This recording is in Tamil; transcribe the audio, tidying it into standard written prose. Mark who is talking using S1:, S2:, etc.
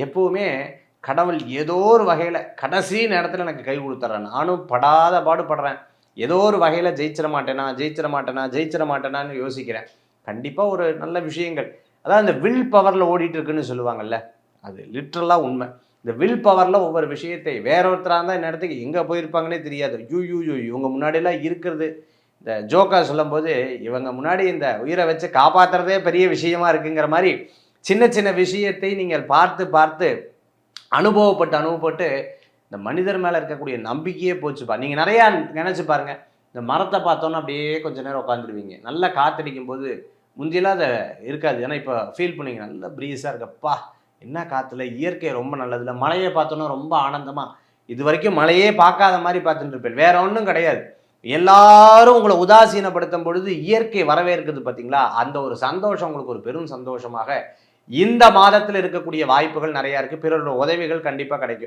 S1: எப்பவுமே கடவுள் ஏதோ ஒரு வகையில் கடைசி நேரத்தில் எனக்கு கை கொடுத்துட்றேன். நானும் படாத பாடுபடுறேன். ஏதோ ஒரு வகையில் ஜெயிச்சிட மாட்டேனான்னு யோசிக்கிறேன். கண்டிப்பாக ஒரு நல்ல விஷயங்கள், அதாவது இந்த வில் பவரில் ஓடிட்டு இருக்குன்னு சொல்லுவாங்கல்ல, அது லிட்ரலாக உண்மை. இந்த வில் பவரில் ஒவ்வொரு விஷயத்தை வேற ஒருத்தராக இருந்தால் இந்த இடத்துக்கு எங்கே போயிருப்பாங்கன்னே தெரியாது. இவங்க முன்னாடியெல்லாம் இருக்கிறது, இந்த ஜோக்கா சொல்லும்போது இவங்க முன்னாடி இந்த உயிரை வச்சு காப்பாற்றுறதே பெரிய விஷயமா இருக்குங்கிற மாதிரி சின்ன சின்ன விஷயத்தை நீங்கள் பார்த்து அனுபவப்பட்டு இந்த மனிதர் மேலே இருக்கக்கூடிய நம்பிக்கையே போச்சுப்பா. நீங்கள் நிறையா நினச்சி பாருங்க, இந்த மரத்தை பார்த்தோன்னா அப்படியே கொஞ்சம் நேரம் உட்காந்துருவீங்க. நல்லா காற்றடிக்கும் போது முந்தியெல்லாம் அதை இருக்காது. ஏன்னா இப்போ ஃபீல் பண்ணிங்க, நல்ல ப்ரீஸாக இருக்கப்பா, என்ன காற்றுல, இயற்கை ரொம்ப நல்லதில்ல. மழையை பார்த்தோன்னா ரொம்ப ஆனந்தமாக, இது வரைக்கும் மழையே பார்க்காத மாதிரி பார்த்துட்டு இருப்பேன். வேற ஒன்றும் கிடையாது. எல்லாரும் உங்களை உதாசீனப்படுத்தும் பொழுது இயற்கை வரவேற்கிறது பார்த்தீங்களா, அந்த ஒரு சந்தோஷம் உங்களுக்கு ஒரு பெரும் சந்தோஷமாக இந்த மாதத்தில் இருக்கக்கூடிய வாய்ப்புகள் நிறையா இருக்குது. பிறரோட உதவிகள் கண்டிப்பாக கிடைக்கும்.